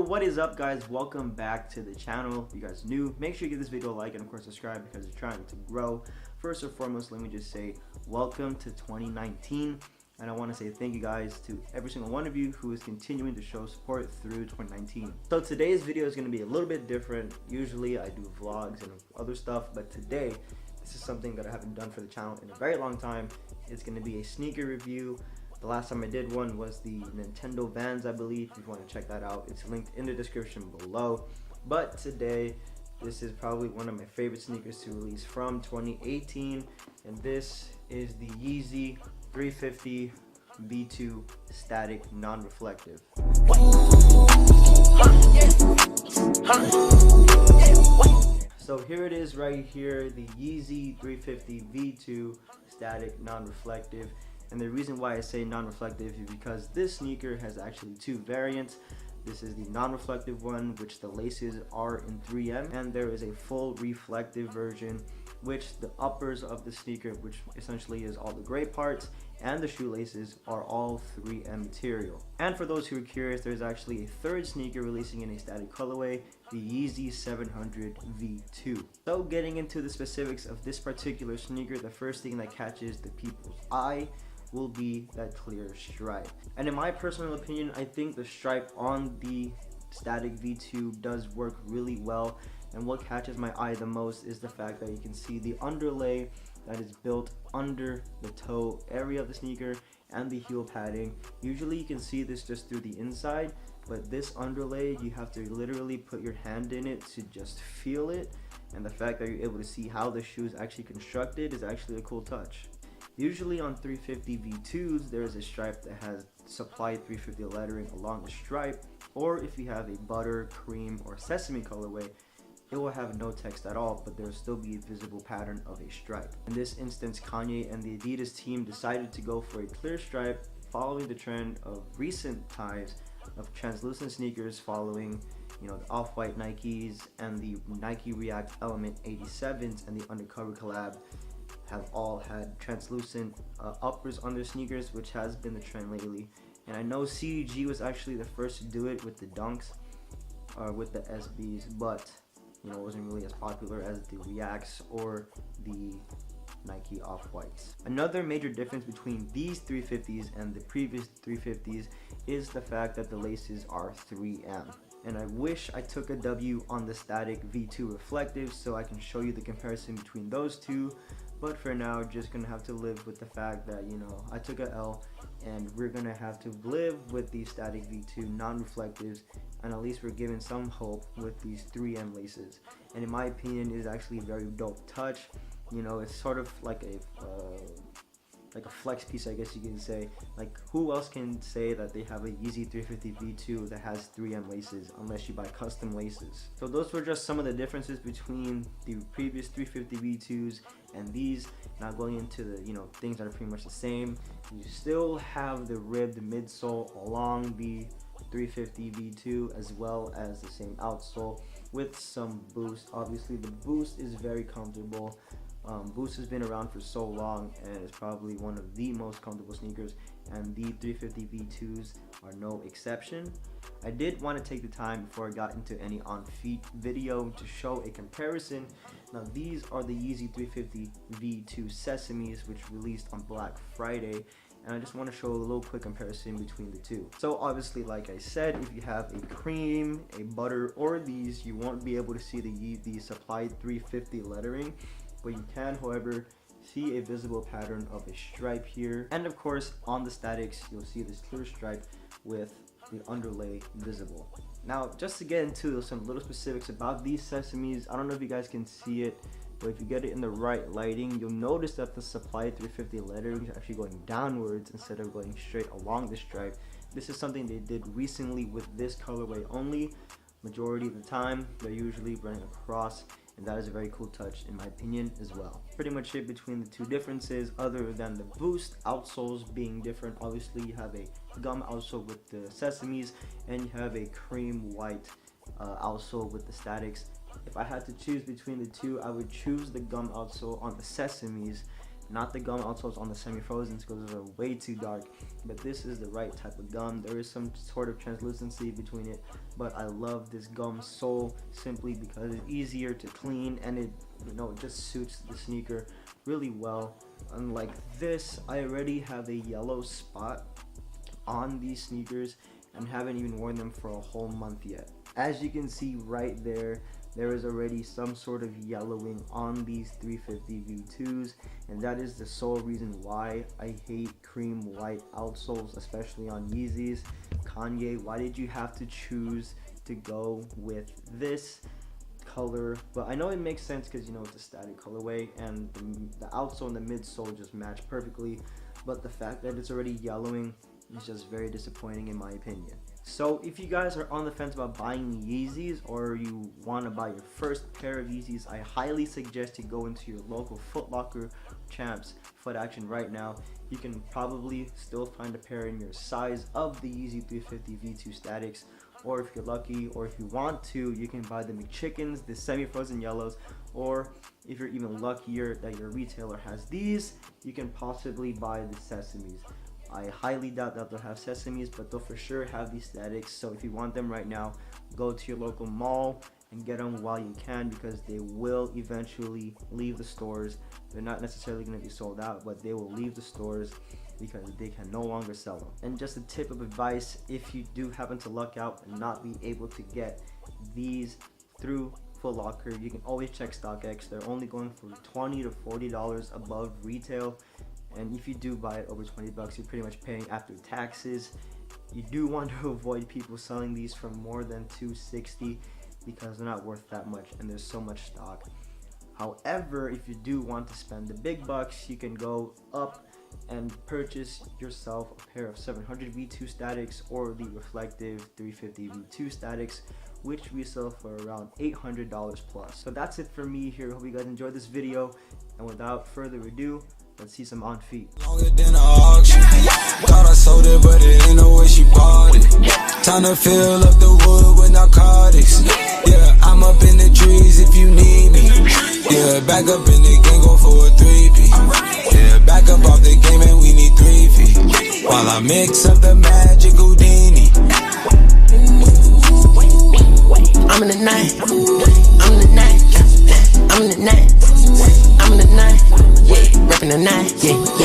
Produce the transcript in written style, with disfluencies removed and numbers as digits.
What is up, guys? Welcome back to the channel. If you guys new, make sure you give this video a like and of course subscribe because it's trying to grow. First and foremost, let me just say welcome to 2019, and I want to say thank you guys to every single one of you who is continuing to show support through 2019. So today's video is going to be a little bit different. Usually I do vlogs and other stuff, but today this is something that I haven't done for the channel in a very long time. It's going to be a sneaker review. The last time I did one was the Nintendo Vans, I believe. If you want to check that out, it's linked in the description below. But today, this is probably one of my favorite sneakers to release from 2018, and this is the Yeezy 350 V2 Static Non-Reflective. So here it is right here, the Yeezy 350 V2 Static Non-Reflective. And the reason why I say non-reflective is because this sneaker has actually two variants. This is the non-reflective one, which the laces are in 3M, and there is a full reflective version, which the uppers of the sneaker, which essentially is all the gray parts, and the shoelaces are all 3M material. And for those who are curious, there's actually a third sneaker releasing in a static colorway, the Yeezy 700 V2. So getting into the specifics of this particular sneaker, the first thing that catches the people's eye will be that clear stripe. And in my personal opinion, I think the stripe on the static V2 does work really well. And what catches my eye the most is the fact that you can see the underlay that is built under the toe area of the sneaker and the heel padding. Usually you can see this just through the inside, but this underlay, you have to literally put your hand in it to just feel it. And the fact that you're able to see how the shoe is actually constructed is actually a cool touch. Usually on 350 V2s, there is a stripe that has supplied 350 lettering along the stripe, or if you have a butter, cream, or sesame colorway, it will have no text at all, but there will still be a visible pattern of a stripe. In this instance, Kanye and the Adidas team decided to go for a clear stripe, following the trend of recent times of translucent sneakers following, the off-white Nikes and the Nike React Element 87s and the Undercover collab have all had translucent uppers on their sneakers, which has been the trend lately. And I know CG was actually the first to do it with the Dunks, with the SBs, but it wasn't really as popular as the Reacts or the Nike Off-Whites. Another major difference between these 350s and the previous 350s is the fact that the laces are 3M. And I wish I took a W on the static V2 reflective so I can show you the comparison between those two. But for now, just gonna have to live with the fact that, I took a L, and we're gonna have to live with these static V2 non-reflectives, and at least we're given some hope with these 3M laces. And in my opinion, it is actually a very dope touch. It's sort of like a flex piece, I guess you can say. Like, who else can say that they have a Yeezy 350 V2 that has 3M laces unless you buy custom laces? So those were just some of the differences between the previous 350 V2s and these. Now going into the things that are pretty much the same, you still have the ribbed midsole along the 350 V2 as well as the same outsole with some boost. Obviously the boost is very comfortable. Boost has been around for so long and it's probably one of the most comfortable sneakers, and the 350 V2s are no exception. I did want to take the time before I got into any on feet video to show a comparison. Now these are the Yeezy 350 V2 Sesames, which released on Black Friday, and I just want to show a little quick comparison between the two. So obviously, like I said, if you have a cream, a butter, or these, you won't be able to see the supplied 350 lettering, but you can, however, see a visible pattern of a stripe here. And of course, on the statics, you'll see this clear stripe with the underlay visible. Now, just to get into some little specifics about these Sesames, I don't know if you guys can see it, but if you get it in the right lighting, you'll notice that the supplied 350 lettering is actually going downwards instead of going straight along the stripe. This is something they did recently with this colorway only. Majority of the time, they're usually running across, and that is a very cool touch in my opinion as well. Pretty much it between the two differences, other than the boost outsoles being different. Obviously you have a gum outsole with the Sesames, and you have a cream white outsole with the statics. If I had to choose between the two, I would choose the gum outsole on the Sesames. not the gum outsoles on the semi-frozen because those are way too dark, but this is the right type of gum. There is some sort of translucency between it, but I love this gum sole simply because it's easier to clean, and it, you know, it just suits the sneaker really well. Unlike this, I already have a yellow spot on these sneakers and haven't even worn them for a whole month yet. As you can see right there, there is already some sort of yellowing on these 350 V2s, and that is the sole reason why I hate cream white outsoles, especially on Yeezys. Kanye, why did you have to choose to go with this color? But I know it makes sense because, you know, it's a static colorway and the outsole and the midsole just match perfectly, but the fact that it's already yellowing is just very disappointing in my opinion. So if you guys are on the fence about buying Yeezys, or you want to buy your first pair of Yeezys, I highly suggest you go into your local Foot Locker, Champs, Foot Action right now. You can probably still find a pair in your size of the Yeezy 350 V2 Statics, or if you're lucky, or if you want to, you can buy the McChickens, the semi-frozen yellows, or if you're even luckier that your retailer has these, you can possibly buy the Sesames. I highly doubt that they'll have Sesames, but they'll for sure have these Statics. So if you want them right now, go to your local mall and get them while you can, because they will eventually leave the stores. They're not necessarily going to be sold out, but they will leave the stores because they can no longer sell them. And just a tip of advice, if you do happen to luck out and not be able to get these through Foot Locker, you can always check StockX. They're only going for $20 to $40 above retail. And if you do buy it over 20 bucks, you're pretty much paying after taxes. You do want to avoid people selling these for more than $260 because they're not worth that much and there's so much stock. However, if you do want to spend the big bucks, you can go up and purchase yourself a pair of 700 V2 Statics or the reflective 350 V2 Statics, which we sell for around $800 plus. So that's it for me here. Hope you guys enjoyed this video, and without further ado, let's see some on feet. Longer than an auction. Thought I sold it, but it ain't no way she bought it. Time to fill up the wood with narcotics. Yeah, I'm up in the trees if you need me. Yeah, back up in the game, go for a 3P. Yeah, back up off the game and we need 3 feet. While I mix up the magic Houdini. I'm in the night. I'm in the night. I'm in the night. I'm in the night. Yeah, reppin' the night. Yeah.